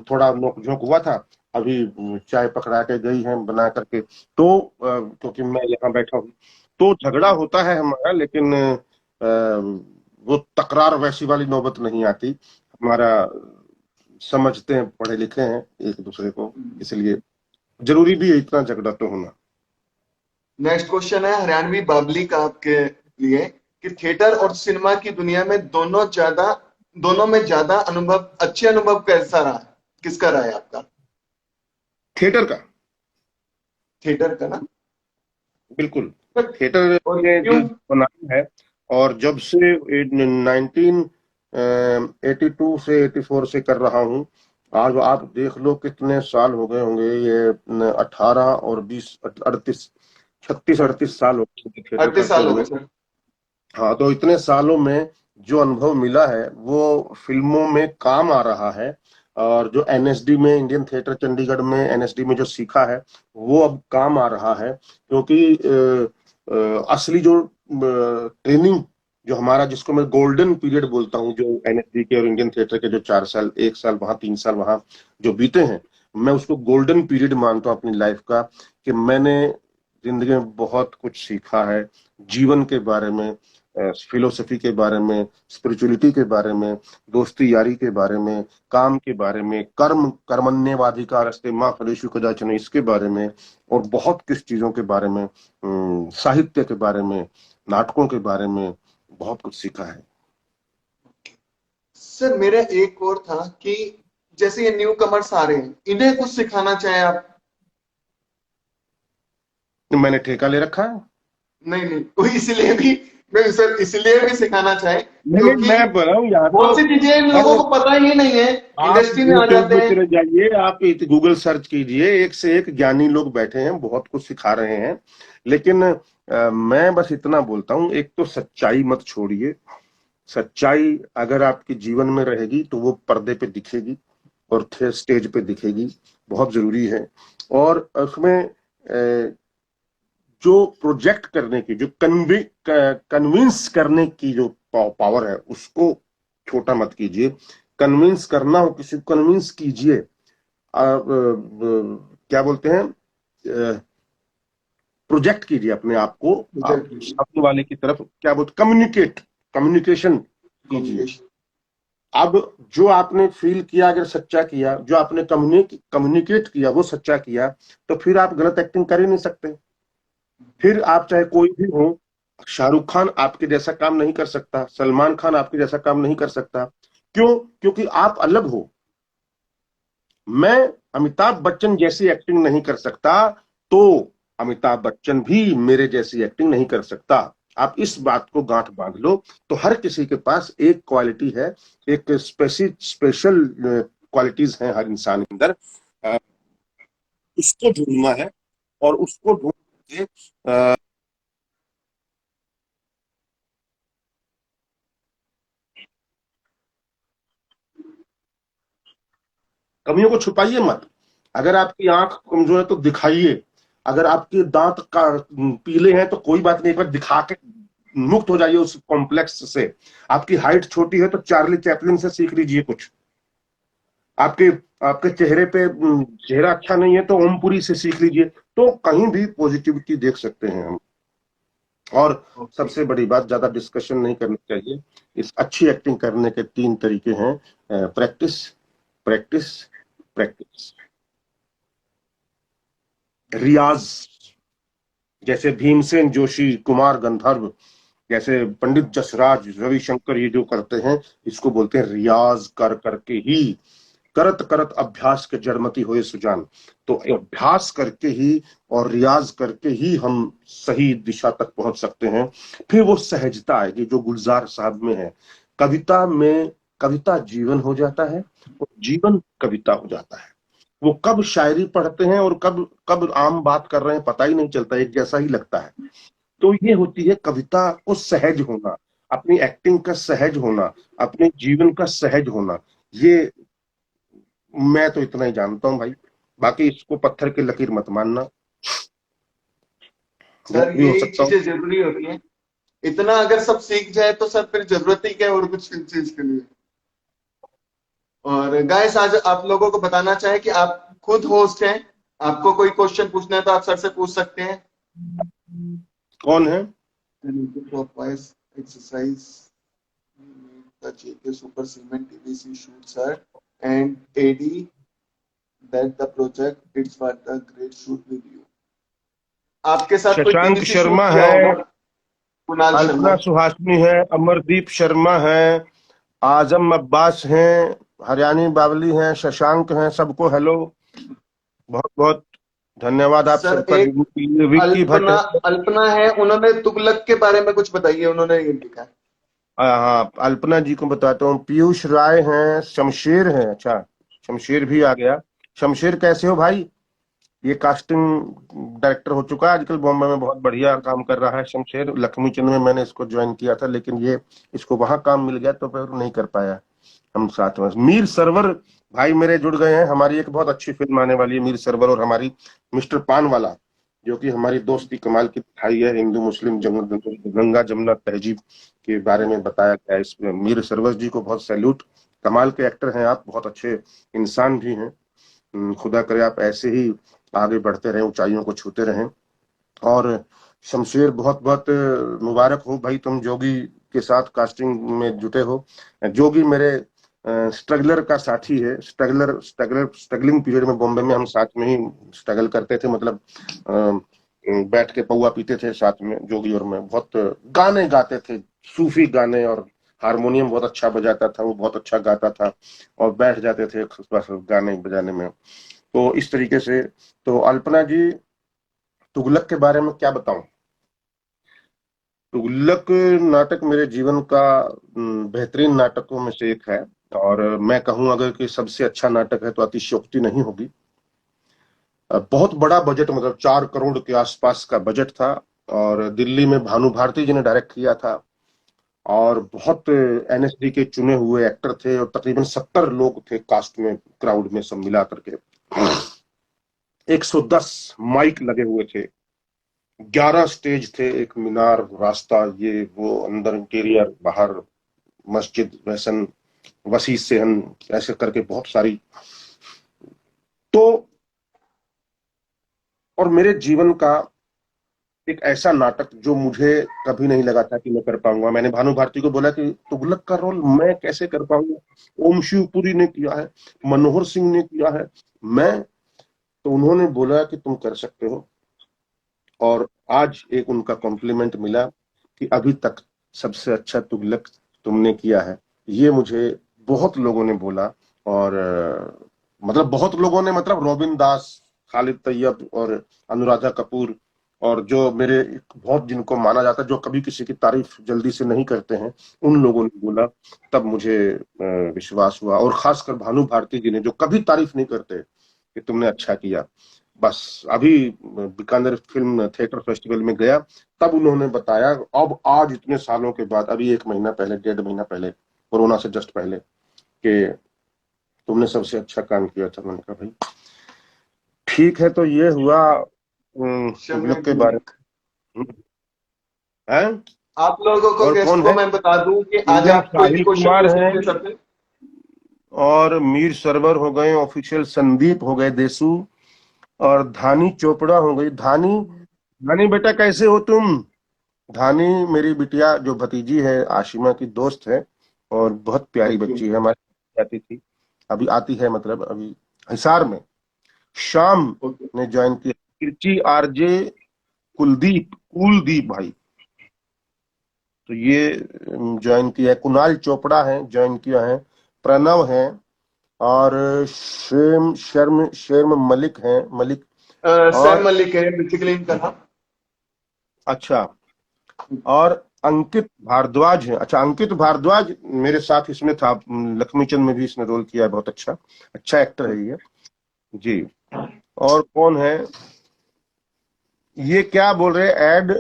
थोड़ा नोक झोंक हुआ था। अभी चाय पकड़ा के गई हैं बना करके, तो क्योंकि मैं यहाँ बैठा हूँ, तो झगड़ा होता है हमारा, लेकिन वो तकरार वैसी वाली नौबत नहीं आती। हमारा समझते हैं, पढ़े लिखे हैं एक दूसरे को, इसलिए जरूरी भी है इतना झगड़ा तो होना। नेक्स्ट क्वेश्चन है हरियाणवी बाबली का आपके लिए कि थिएटर और सिनेमा की दुनिया में दोनों में ज्यादा अनुभव, अच्छे अनुभव कैसा रहा, किसका रहा है आपका? थिएटर का, थिएटर का ना? बिल्कुल। पर- थिएटर और ने क्यों? जो बनाया है, और जब से 1982 से 84 से कर रहा हूँ, आज आप देख लो कितने साल हो गए होंगे, ये 18 और 20, 38, 36 38 साल हो गए थिएटर 38 साल करते हो हुए। गए सर। हाँ, तो इतने सालों में जो अनुभव मिला है वो फिल्मों में काम आ रहा है। और जो एनएसडी में, इंडियन थिएटर चंडीगढ़ में एनएसडी में जो सीखा है वो अब काम आ रहा है, क्योंकि असली जो ट्रेनिंग, जो हमारा, जिसको मैं गोल्डन पीरियड बोलता हूँ, जो एनएसडी के और इंडियन थिएटर के जो 4 साल, 1 साल वहां, 3 साल वहां जो बीते हैं, मैं उसको गोल्डन पीरियड मानता हूँ अपनी लाइफ का। कि मैंने जिंदगी में बहुत कुछ सीखा है, जीवन के बारे में, फिलोसफी के बारे में, स्पिरिचुअलिटी के बारे में, दोस्ती यारी के बारे में, काम के बारे में, कर्मण्येवाधिकारस्ते माँ फलेषु कदाचन, इसके बारे में, और बहुत कुछ चीजों के बारे में, साहित्य के बारे में, नाटकों के बारे में बहुत कुछ सीखा है। सर मेरा एक और था कि जैसे ये न्यू कमर्स आ रहे हैं, इन्हें कुछ सिखाना चाहें आप? मैंने ठेका ले रखा है। नहीं नहीं, वो इसलिए भी, नहीं सर, इसलिए भी सिखाना चाहे नहीं, क्योंकि मैं बोला हूँ यहाँ तो बहुत सी चीजें इन हर, लोगों को पता ही नहीं है, आप इंडस्ट्री में आ यूट्यूब जाते में हैं। चले जाइए, आप गूगल सर्च कीजिए, एक से एक ज्ञानी लोग बैठे हैं, बहुत कुछ सिखा रहे हैं। लेकिन मैं बस इतना बोलता हूँ, एक तो सच्चाई मत छोड़िए। सच्चाई अगर आपके जीवन में रहेगी तो वो पर्दे पे दिखेगी और स्टेज पे दिखेगी, बहुत जरूरी है। और उसमें जो प्रोजेक्ट करने की, जो कन्विंस करने की जो पावर है, उसको छोटा मत कीजिए। कन्विंस करना हो किसी को, कन्विंस कीजिए। क्या बोलते हैं, प्रोजेक्ट कीजिए अपने आप को, आप सामने वाले की तरफ, क्या बोलते, कम्युनिकेशन कीजिए। कम्युनिकेशन। अब जो आपने फील किया, अगर सच्चा किया, जो आपने कम्युनिकेट किया वो सच्चा किया, तो फिर आप गलत एक्टिंग कर ही नहीं सकते। फिर आप चाहे कोई भी हो, शाहरुख खान आपके जैसा काम नहीं कर सकता, सलमान खान आपके जैसा काम नहीं कर सकता। क्यों? क्योंकि आप अलग हो। मैं अमिताभ बच्चन जैसी एक्टिंग नहीं कर सकता, तो अमिताभ बच्चन भी मेरे जैसी एक्टिंग नहीं कर सकता। आप इस बात को गांठ बांध लो। तो हर किसी के पास एक क्वालिटी है, एक स्पेशल क्वालिटीज हैं हर इंसान के अंदर। अ, उसको ढूंढना है, और उसको ढूंढ के कमियों को छुपाइए मत। अगर आपकी आंख कमजोर है तो दिखाइए। अगर आपके दांत का पीले हैं तो कोई बात नहीं, एक बार दिखा के मुक्त हो जाइए उस कॉम्प्लेक्स से। आपकी हाइट छोटी है तो चार्ली चैपलिन से सीख लीजिए कुछ। आपके आपके चेहरे पे चेहरा अच्छा नहीं है तो ओमपुरी से सीख लीजिए। तो कहीं भी पॉजिटिविटी देख सकते हैं हम। और ओके सबसे बड़ी बात, ज्यादा डिस्कशन नहीं करनी चाहिए। इस अच्छी एक्टिंग करने के 3 तरीके हैं: प्रैक्टिस, प्रैक्टिस, प्रैक्टिस, रियाज। जैसे भीमसेन जोशी, कुमार गंधर्व, जैसे पंडित जसराज, रविशंकर, ये जो करते हैं, इसको बोलते हैं रियाज कर करके ही, करत करत अभ्यास के जड़मति होए सुजान। तो अभ्यास करके ही और रियाज करके ही हम सही दिशा तक पहुंच सकते हैं। फिर वो सहजता आएगी जो गुलजार साहब में है। कविता में, कविता जीवन हो जाता है और जीवन कविता हो जाता है। वो कब शायरी पढ़ते हैं और कब कब आम बात कर रहे हैं पता ही नहीं चलता, एक जैसा ही लगता है। तो ये होती है कविता को सहज होना, अपनी एक्टिंग का सहज होना, अपने जीवन का सहज होना। ये मैं तो इतना ही जानता हूँ भाई। बाकी इसको पत्थर की लकीर मत मानना, सर, गलत भी हो यही सकता हूँ। चीजें जरूरी होती हैं। इतना अगर सब सीख जाए तो सर फिर जरूरत ही क्या है और कुछ चीज के लिए। और गाइस, आज आप लोगों को बताना चाहे कि आप खुद होस्ट हैं, आपको कोई क्वेश्चन पूछना है तो आप सर से पूछ सकते हैं। कौन है? Clockwise exercise, the JK Super Cement TVC shoot sir and AD that the project it's for the great shoot with you। आपके साथ कोई शशांक टीवीसी शूट शर्मा किया है, होगा? कुणाल शर्मा। अल्पना सुहासनी है, अमरदीप शर्मा है, आजम अब्बास हैं, हरियाणी बावली हैं, शशांक हैं, सबको हेलो, बहुत बहुत धन्यवाद आप सर सबका एक जुड़ने के लिए। विक्की भट्ट अल्पना, है। अल्पना है, उन्होंने तुगलक के बारे में कुछ बताइए, उन्होंने ये लिखा है। हाँ, अल्पना जी को बताता हूँ। पीयूष राय हैं, शमशेर हैं, अच्छा, शमशेर भी आ गया। शमशेर कैसे हो भाई? ये कास्टिंग डायरेक्टर हो चुका है आजकल बॉम्बे में, बहुत बढ़िया काम कर रहा है शमशेर। लक्ष्मी चंद में मैंने इसको ज्वाइन किया था, लेकिन ये इसको वहां काम मिल गया तो फिर नहीं कर पाया हम साथ में। मीर सरवर भाई मेरे जुड़ गए हैं। हमारी एक बहुत अच्छी फिल्म आने वाली है मीर सरवर और हमारी, मिस्टर पान वाला, जो कि हमारी दोस्ती कमाल की दिखाई है। हिंदू मुस्लिम गंगा जमुना तहजीब के बारे में बताया गया है इसमें। मीर सरवर जी को बहुत सैल्यूट। कमाल के एक्टर हैं आप, बहुत अच्छे इंसान भी हैं। खुदा करे आप ऐसे ही आगे बढ़ते रहें, ऊंचाइयों को छूते रहें। और शमशेर बहुत बहुत मुबारक हो भाई, तुम जोगी के साथ कास्टिंग में जुटे हो। जोगी मेरे स्ट्रगलर का साथी है। स्ट्रगलिंग पीरियड में बॉम्बे में हम साथ में ही स्ट्रगल करते थे, मतलब बैठ के पौवा पीते थे साथ में, जोगी और मैं। बहुत गाने गाते थे, सूफी गाने, और हारमोनियम बहुत अच्छा बजाता था, वो बहुत अच्छा गाता था, और बैठ जाते थे बस गाने बजाने में। तो इस तरीके से। तो अल्पना जी, तुगलक के बारे में क्या बताऊं? तुगलक नाटक मेरे जीवन का बेहतरीन नाटकों में से एक है। और मैं कहूं अगर कि सबसे अच्छा नाटक है तो अतिशयोक्ति नहीं होगी। बहुत बड़ा बजट, मतलब 4 करोड़ के आसपास का बजट था। और दिल्ली में भानु भारती जी ने डायरेक्ट किया था। और बहुत एनएसडी के चुने हुए एक्टर थे, और तकरीबन 70 लोग थे कास्ट में, क्राउड में सब मिला करके। 110 माइक लगे हुए थे, 11 स्टेज थे, एक मीनार, रास्ता, ये वो, अंदर इंटीरियर, बाहर मस्जिद, वैसन, वसी सेहन, ऐसे करके बहुत सारी। तो और मेरे जीवन का एक ऐसा नाटक जो मुझे कभी नहीं लगा था कि मैं कर पाऊंगा। मैंने भानु भारती को बोला कि तुगलक का रोल मैं कैसे कर पाऊंगा? ओम शिवपुरी ने किया है, मनोहर सिंह ने किया है, मैं। तो उन्होंने बोला कि तुम कर सकते हो। और आज एक उनका कॉम्प्लीमेंट मिला कि अभी तक सबसे अच्छा तुगलक तुमने किया है। ये मुझे बहुत लोगों ने बोला। और मतलब बहुत लोगों ने, मतलब रोबिन दास, खालिद तैयब और अनुराधा कपूर, और जो मेरे बहुत, जिनको माना जाता है, जो कभी किसी की तारीफ जल्दी से नहीं करते हैं, उन लोगों ने बोला। तब मुझे विश्वास हुआ। और खासकर भानु भारती जी ने, जो कभी तारीफ नहीं करते, कि तुमने अच्छा किया। बस अभी बीकानेर फिल्म थिएटर फेस्टिवल में गया, तब उन्होंने बताया, अब आज इतने सालों के बाद, अभी 1 महीना पहले, 1.5 महीना पहले, कोरोना से जस्ट पहले, कि तुमने सबसे अच्छा काम किया था। मैंने कहा भाई ठीक है। तो ये हुआ तुम लोग के बारे में है। आप लोगों को, और गेस्ट कौन को है? मैं बता दूं कि आज इंजन आप कोई भी साहिल क्वेश्चन कुमार पूछ है, सकते हैं सबसे। और मीर सरवर हो गए, ऑफिशियल संदीप हो गए, देसू, और धानी चोपड़ा हो गई। धानी, धानी बेटा कैसे हो तुम? धानी मेरी बिटिया, जो भतीजी है, आशिमा की दोस्त है, और बहुत प्यारी ओके। बच्ची है हमारी, आती थी, अभी आती है, मतलब अभी हिसार में। शाम ओके। ने ज्वाइन किया। किरची आरजे कुलदीप, कुलदीप भाई, तो ये ज्वाइन किया है। कुणाल चोपड़ा है, ज्वाइन किया है। प्रणव है, और शर्म मलिक है, मलिक। सैम और मलिक है बेसिकली इनका नाम। अच्छा, और अंकित भारद्वाज है। अच्छा, अंकित भारद्वाज मेरे साथ इसमें था, लक्ष्मी चंद में भी इसने रोल किया है, बहुत अच्छा, अच्छा एक्टर है ये जी। और कौन है ये? क्या बोल रहे हैं एड?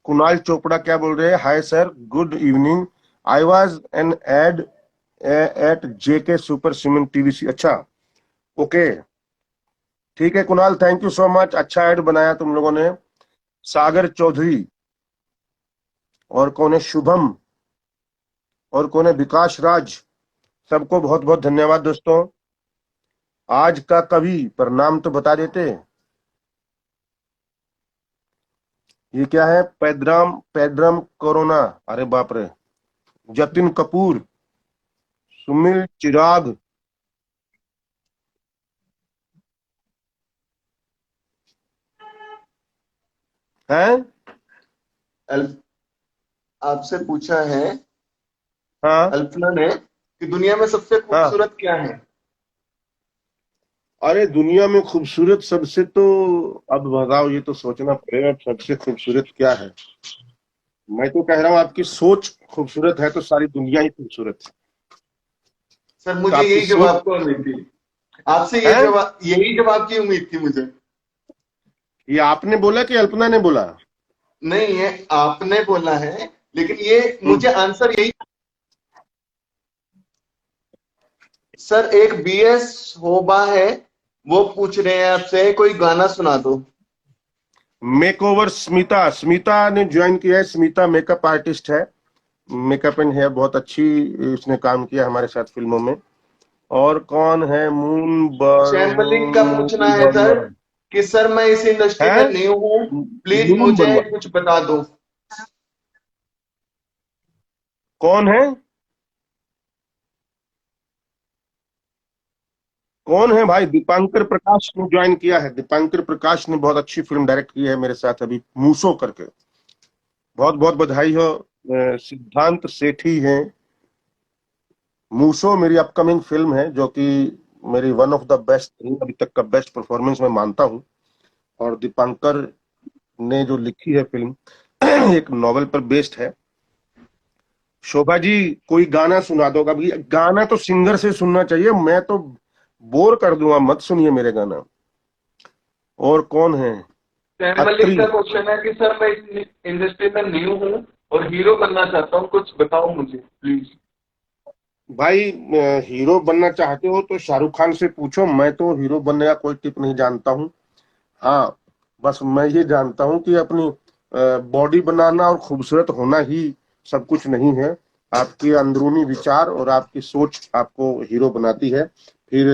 कुणाल चोपड़ा क्या बोल रहे हैं? Hi sir, good evening, I was an ad at JK super cement TVC. अच्छा, ओके, ठीक है Kunal, thank you so much, अच्छा एड बनाया तुम लोगों ने। सागर चौधरी, और कौन है? शुभम, और कौन है? विकास राज। सबको बहुत बहुत धन्यवाद दोस्तों। आज का कवि पर नाम तो बता देते। ये क्या है? पैद्राम, पैद्राम कोरोना, अरे बाप रे। जतिन कपूर, सुनील चिराग हैं। अल्प आपसे पूछा है हाँ अल्पना ने कि दुनिया में सबसे हाँ। खूबसूरत क्या है। अरे दुनिया में खूबसूरत सबसे तो, अब बताओ, ये तो सोचना पड़ेगा सबसे खूबसूरत क्या है। मैं तो कह रहा हूँ आपकी सोच खूबसूरत है तो सारी दुनिया ही खूबसूरत है। सर तो मुझे आपकी यही सोच, जवाब को मिलती। आपसे ये है? जवाब, यही जवाब की उम्मीद थी मुझे। ये आपने बोला कि अल्पना ने बोला? नहीं, ये आपने बोला है, लेकिन ये हम्म। मुझे आंसर यही। सर, एक बीएस होबा है, वो पूछ रहे हैं आपसे कोई गाना सुना दो। मेक ओवर स्मिता, स्मिता ने ज्वाइन किया है। स्मिता मेकअप आर्टिस्ट है, मेकअप एंड हेयर बहुत अच्छी उसने काम किया हमारे साथ फिल्मों में। और कौन है? मून चैन मलिक का पूछना है सर, बर्मा कि सर मैं इस इंडस्ट्री है। में न्यू हूँ, प्लीज मून मुझे बर्मा कुछ बता दो। कौन है? कौन है भाई? दीपांकर प्रकाश ने ज्वाइन किया है। दीपांकर प्रकाश ने बहुत अच्छी फिल्म डायरेक्ट की है मेरे साथ अभी, मूसो करके। बहुत बहुत बधाई हो। सिद्धांत सेठी हैं। मूसो मेरी अपकमिंग फिल्म है, जो कि मेरी वन ऑफ द बेस्ट, अभी तक का बेस्ट परफॉर्मेंस मैं मानता हूँ। और दीपांकर ने जो लिखी है फिल्म एक नॉवेल पर बेस्ड है। शोभा जी, कोई गाना सुना दो कभी। गाना तो सिंगर से सुनना चाहिए, मैं तो बोर कर दूंगा, मत सुनिए मेरे गाना। और कौन है? चैन मलिक अत्री। का क्वेश्चन है कि सर मैं इस इंडस्ट्री में न्यू हूँ और हीरो बनना चाहता हूँ, कुछ बताओ मुझे प्लीज। भाई हीरो बनना चाहते हो तो शाहरुख खान से पूछो, मैं तो हीरो बनने का कोई टिप नहीं जानता हूँ। हाँ, बस मैं ये जानता हूँ कि अपनी बॉडी बनाना और खूबसूरत होना ही सब कुछ नहीं है। आपके अंदरूनी विचार और आपकी सोच आपको हीरो बनाती है। फिर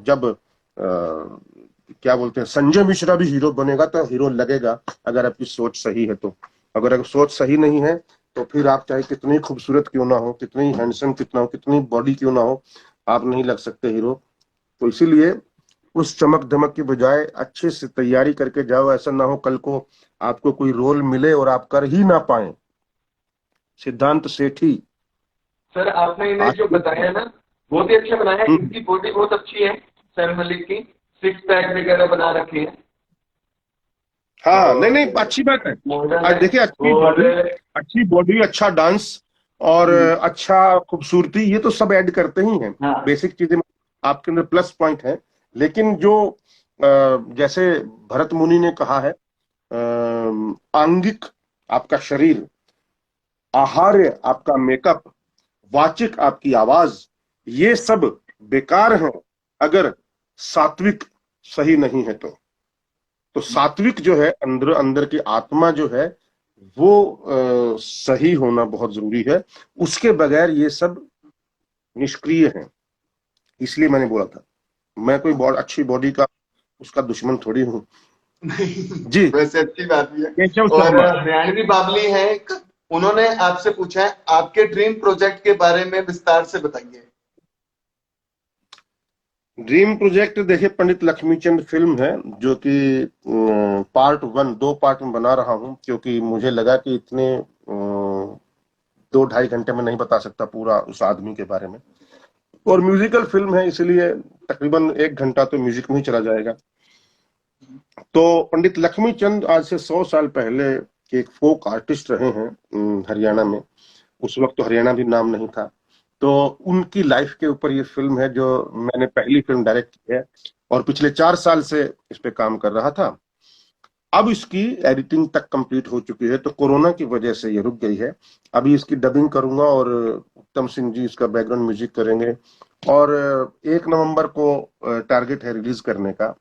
जब क्या बोलते हैं, संजय मिश्रा भी हीरो बनेगा तो हीरो लगेगा, अगर आपकी सोच सही है तो। अगर सोच सही नहीं है तो फिर आप चाहे कितनी खूबसूरत क्यों ना हो, कितनी हैंडसम कितना हो, कितनी बॉडी क्यों ना हो, आप नहीं लग सकते हीरो। तो इसीलिए उस चमक धमक की बजाय अच्छे से तैयारी करके जाओ। ऐसा ना हो कल को आपको कोई रोल मिले और आप कर ही ना पाए। सिद्धांत सेठी। सर आपने इन्हें जो आज बताया ना, बहुत ही अच्छा बनाया है, हम्म, इनकी बॉडी बहुत अच्छी है। सैम मलिक की सिक्स पैक वगैरह बना रखे हैं, हाँ, नहीं और नहीं, अच्छी बात है। मॉडल आज है। देखिए, अच्छी और बॉडी, अच्छी बॉडी, अच्छा डांस और अच्छा खूबसूरती, ये तो सब ऐड करते ही हैं। हाँ बेसिक चीजें आपके अंदर प्लस पॉइंट है। लेकिन जो जैसे भरत मुनि ने कहा है, आंगिक आपका शरीर, आहार्य आपका मेकअप, वाचिक आपकी आवाज, ये सब बेकार हैं अगर सात्विक सही नहीं है तो सात्विक जो है, अंदर अंदर की आत्मा जो है वो सही होना बहुत जरूरी है। उसके बगैर ये सब निष्क्रिय है। इसलिए मैंने बोला था, मैं कोई बहुत अच्छी बॉडी का उसका दुश्मन थोड़ी हूँ। नहीं, जी। वैसे अच्छी बात भी है। केशव और शर्मा। हरियाणवी बाबली है एक, उन्होंने आपसे पूछा है आपके ड्रीम प्रोजेक्ट के बारे में विस्तार से बताइए। ड्रीम प्रोजेक्ट देखिए, पंडित लक्ष्मीचंद फिल्म है, जो कि पार्ट वन, दो पार्ट में बना रहा हूँ, क्योंकि मुझे लगा कि इतने 2-2.5 घंटे में नहीं बता सकता पूरा उस आदमी के बारे में। और म्यूजिकल फिल्म है, इसलिए तकरीबन 1 घंटा तो म्यूजिक में ही चला जाएगा। तो पंडित लक्ष्मीचंद आज से 100 साल पहले के एक फोक आर्टिस्ट रहे हैं हरियाणा में। उस वक्त तो हरियाणा भी नाम नहीं था। तो उनकी लाइफ के ऊपर ये फिल्म है, जो मैंने पहली फिल्म डायरेक्ट की है और पिछले 4 साल से इस पे काम कर रहा था। अब इसकी एडिटिंग तक कंप्लीट हो चुकी है, तो कोरोना की वजह से ये रुक गई है। अभी इसकी डबिंग करूंगा और उत्तम सिंह जी इसका बैकग्राउंड म्यूजिक करेंगे। और 1 नवंबर को टारगेट है रिलीज करने का।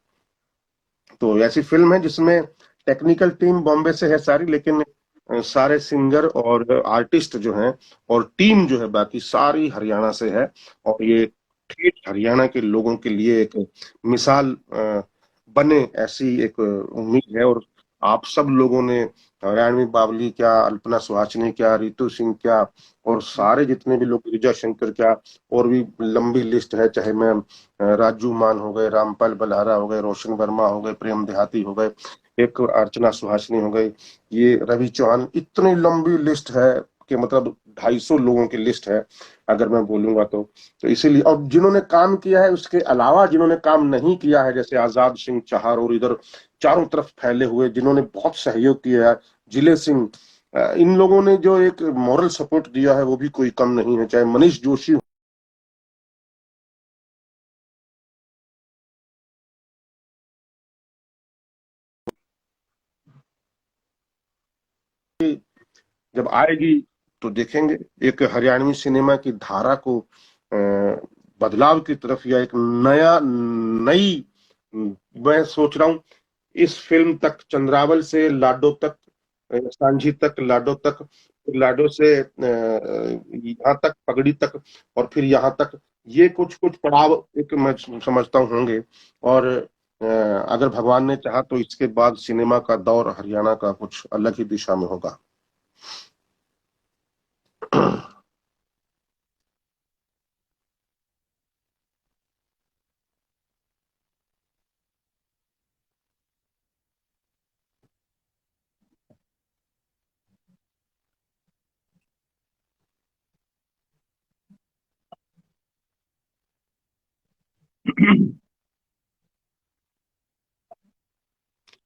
तो ऐसी फिल्म है जिसमें टेक्निकल टीम बॉम्बे से है सारी, लेकिन सारे सिंगर और आर्टिस्ट जो हैं और टीम जो है बाकी सारी हरियाणा से है। और ये ठेठ हरियाणा के लोगों के लिए एक मिसाल बने, ऐसी एक उम्मीद है। और आप सब लोगों ने, हरियाणवी बावली क्या, अल्पना सुहासिनी क्या, रितु सिंह क्या, और सारे जितने भी लोग, गिरिजा शंकर क्या, और भी लंबी लिस्ट है, चाहे मैं राजू मान हो गए, रामपाल बलहारा हो गए, रोशन वर्मा हो गए, प्रेम देहाती हो गए, एक अर्चना सुहासिनी हो गई, ये रवि चौहान, इतनी लंबी लिस्ट है कि मतलब 250 लोगों की लिस्ट है अगर मैं बोलूंगा तो इसीलिए। और जिन्होंने काम किया है उसके अलावा जिन्होंने काम नहीं किया है, जैसे आजाद सिंह चाहर और इधर चारों तरफ फैले हुए जिन्होंने बहुत सहयोग किया है, जिले सिंह, इन लोगों ने जो एक मॉरल सपोर्ट दिया है वो भी कोई कम नहीं है। चाहे मनीष जोशी जब आएगी तो देखेंगे एक हरियाणवी सिनेमा की धारा को बदलाव की तरफ, या एक नई, मैं सोच रहा हूं इस फिल्म तक, चंद्रावल से लाडो तक, सांझी तक, लाडो तक, लाडो से यहाँ तक, पगड़ी तक, और फिर यहाँ तक, ये कुछ कुछ पड़ाव एक मैं समझता हूँ होंगे। और अगर भगवान ने चाहा तो इसके बाद सिनेमा का दौर हरियाणा का कुछ अलग ही दिशा में होगा।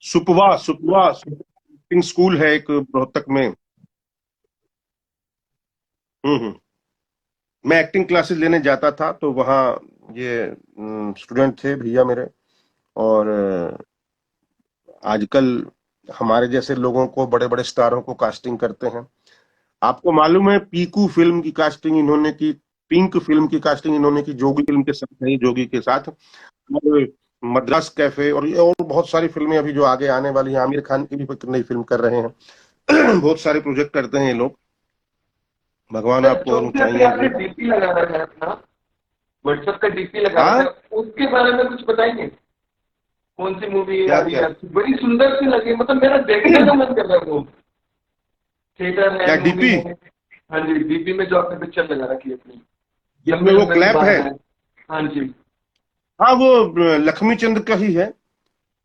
सुपवा सुपवा एक्टिंग स्कूल है एक रोहतक में। हम्म। मैं एक्टिंग क्लासेस लेने जाता था, तो वहाँ ये स्टूडेंट थे भैया मेरे। और आजकल हमारे जैसे लोगों को, बड़े बड़े स्टारों को कास्टिंग करते हैं। आपको मालूम है पीकू फिल्म की कास्टिंग इन्होंने की, पिंक फिल्म की कास्टिंग इन्होंने की जोगी फिल्म के साथ, नहीं जोगी के साथ। और मद्रास कैफे और ये और बहुत सारी फिल्में अभी जो आगे आने वाली हैं, आमिर खान की भी एक नई फिल्म कर रहे हैं। बहुत सारे प्रोजेक्ट करते हैं ये लोग। भगवान सर, आपको जो और भी अभी ऊंचाइयां आपने दे। डीपी लगा रखा है अपना, व्हाट्सएप का डीपी लगा रखा हाँ, है, उसके बारे में कुछ बताएंगे? कौन सी मूवी आ क्या रही है क्या आपकी? बड़ी सुंदर सी लगी, मतलब मेरा देखने का मन कर रहा है वो। थिएटर क्या है, मूवी डीपी है? हाँ जी, डीपी में जो आपने पिक्चर लगा रखी है अपनी, जिसमें लंबे वो लंबे से क्लैप है? बाल है। हाँ जी। हाँ, वो लक्ष्मी चंद का ही है,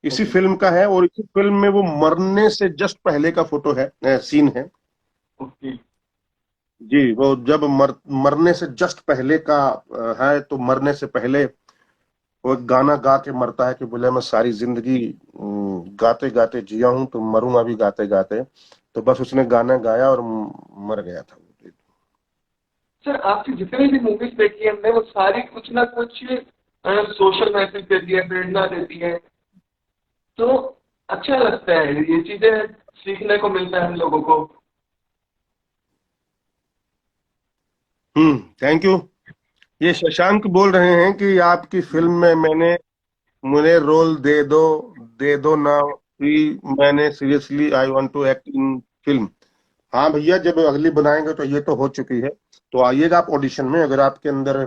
इसी ओके। फिल्म का है। और इसी फिल्म में वो मरने से जस्ट पहले का फोटो है, सीन है। ओके। जी, वो जब मरने से जस्ट पहले का है। तो मरने से पहले वो एक गाना गा के मरता है कि बोले मैं सारी जिंदगी गाते गाते जिया हूं, तो मरूंगा भी गाते गाते। तो बस उसने गाना गाया और मर गया था। सर, आपकी जितनी भी मूवीज देखी है हमने, वो सारी कुछ ना कुछ सोशल मैसेज देती है, प्रेरणा देती है। तो अच्छा लगता है, ये चीजें सीखने को मिलता है हम लोगों को। Thank you. ये शशांक बोल रहे हैं कि आपकी फिल्म में मुझे रोल दे दो ना, कि मैंने seriously I want to act in film. हाँ भैया, जब अगली बनाएंगे तो ये तो हो चुकी है। तो आइएगा आप ऑडिशन में, अगर आपके अंदर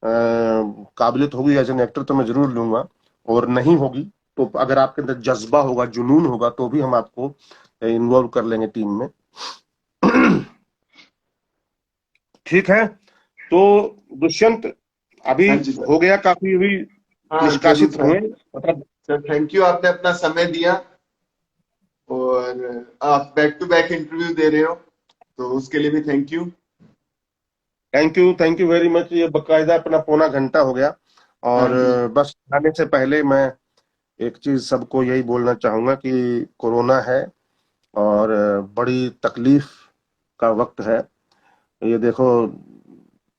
काबिलियत होगी एज एन एक्टर तो मैं जरूर लूंगा। और नहीं होगी तो अगर आपके अंदर जज्बा होगा, जुनून होगा, तो भी हम आपको इन्वॉल्व कर लेंगे टीम में। ठीक है, तो दुष्यंत अभी हाँ जी सर। हो गया काफी, अभी हाँ जरूर निष्कासित सर। हुए मतलब। सर थैंक यू, आपने अपना समय दिया और आप बैक टू बैक इंटरव्यू दे रहे हो, तो उसके लिए भी thank you. Thank you very much. ये बकायदा अपना पौना घंटा हो गया। हाँ और जी। बस जाने से पहले मैं एक चीज सबको यही बोलना चाहूंगा कि कोरोना है और बड़ी तकलीफ का वक्त है। ये देखो,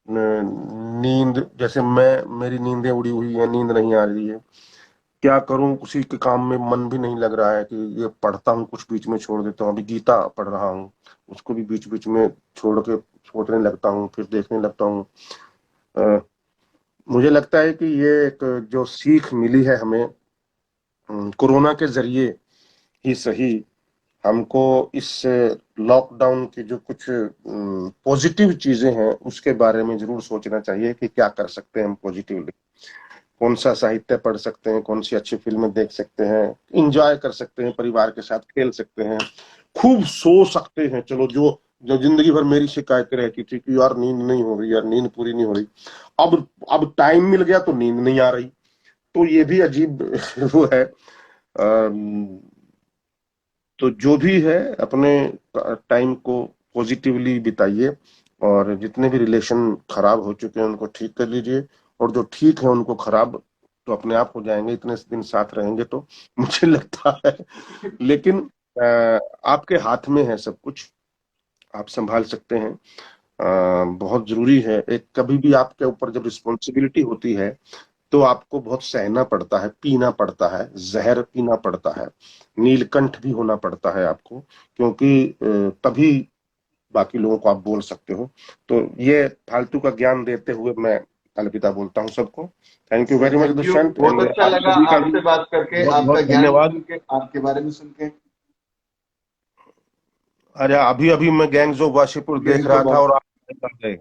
नींद, जैसे मेरी नींदें उड़ी हुई है, नींद नहीं आ रही है। क्या करूं, किसी के काम में मन भी नहीं लग रहा है कि ये पढ़ता हूँ कुछ बीच में छोड़ देता हूँ। अभी गीता पढ़ रहा हूँ, उसको भी बीच बीच में छोड़ के सोचने लगता हूँ, फिर देखने लगता हूँ। अ, मुझे लगता है कि ये एक जो सीख मिली है हमें कोरोना के जरिए ही सही, हमको इस लॉकडाउन की जो कुछ पॉजिटिव चीजें हैं उसके बारे में जरूर सोचना चाहिए कि क्या कर सकते हैं हम पॉजिटिवली। कौन सा साहित्य पढ़ सकते हैं, कौन सी अच्छी फिल्में देख सकते हैं, इंजॉय कर सकते हैं, परिवार के साथ खेल सकते हैं, खूब सो सकते हैं। चलो, जो जो जिंदगी भर मेरी शिकायत रहती थी कि यार नींद नहीं हो रही, यार नींद पूरी नहीं हो रही, अब टाइम मिल गया तो नींद नहीं आ रही। तो ये भी अजीब वो है। तो जो भी है, अपने टाइम को पॉजिटिवली बिताइए, और जितने भी रिलेशन खराब हो चुके हैं उनको ठीक कर लीजिए। और जो ठीक है उनको खराब तो अपने आप हो जाएंगे, इतने दिन साथ रहेंगे तो मुझे लगता है। लेकिन आपके हाथ में है सब कुछ, आप संभाल सकते हैं। बहुत जरूरी है, एक कभी भी आपके ऊपर जब रिस्पॉन्सिबिलिटी होती है तो आपको बहुत सहना पड़ता है, पीना पड़ता है, जहर पीना पड़ता है, नीलकंठ भी होना पड़ता है आपको। क्योंकि तभी बाकी लोगों को आप बोल सकते हो। तो ये फालतू का ज्ञान देते हुए मैं अलविदा बोलता हूँ सबको। Thank you very much thank you, Dushyant, बहुत एंड अच्छा आप लगा सभी का भी आपसे बात करके, बहुत आपका बहुत ज्ञान धन्यवाद। सुन के, आपके बारे में सुन के। अरे अभी अभी मैं गैंग्स ऑफ वासेपुर देख रहा था और आप कर गए।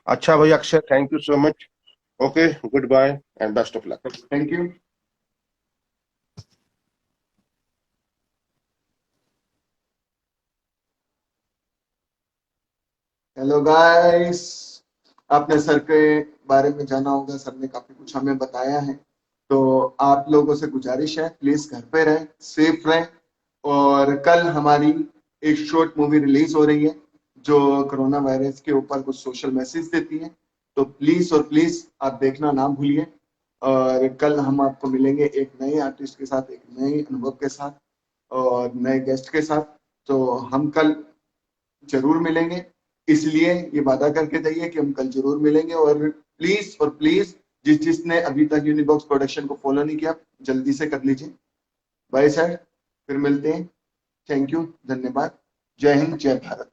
अच्छा भाई Akshay, thank you so much. Okay, goodbye and best of luck. Thank you. Hello guys, आपने सर के बारे में जाना होगा, सर ने काफी कुछ हमें बताया है। तो आप लोगों से गुजारिश है, प्लीज घर पे रहें, सेफ रहें। और कल हमारी एक शॉर्ट मूवी रिलीज हो रही है जो कोरोना वायरस के ऊपर कुछ सोशल मैसेज देती है। तो प्लीज और प्लीज आप देखना ना भूलिए। और कल हम आपको मिलेंगे एक नए आर्टिस्ट के साथ, एक नए अनुभव के साथ और नए गेस्ट के साथ। तो हम कल जरूर मिलेंगे, इसलिए ये वादा करके जाइए कि हम कल जरूर मिलेंगे। और प्लीज जिसने अभी तक यूनिबॉक्स प्रोडक्शन को फॉलो नहीं किया, जल्दी से कर लीजिए। बाय सर, फिर मिलते हैं। थैंक यू, धन्यवाद। जय हिंद, जय भारत।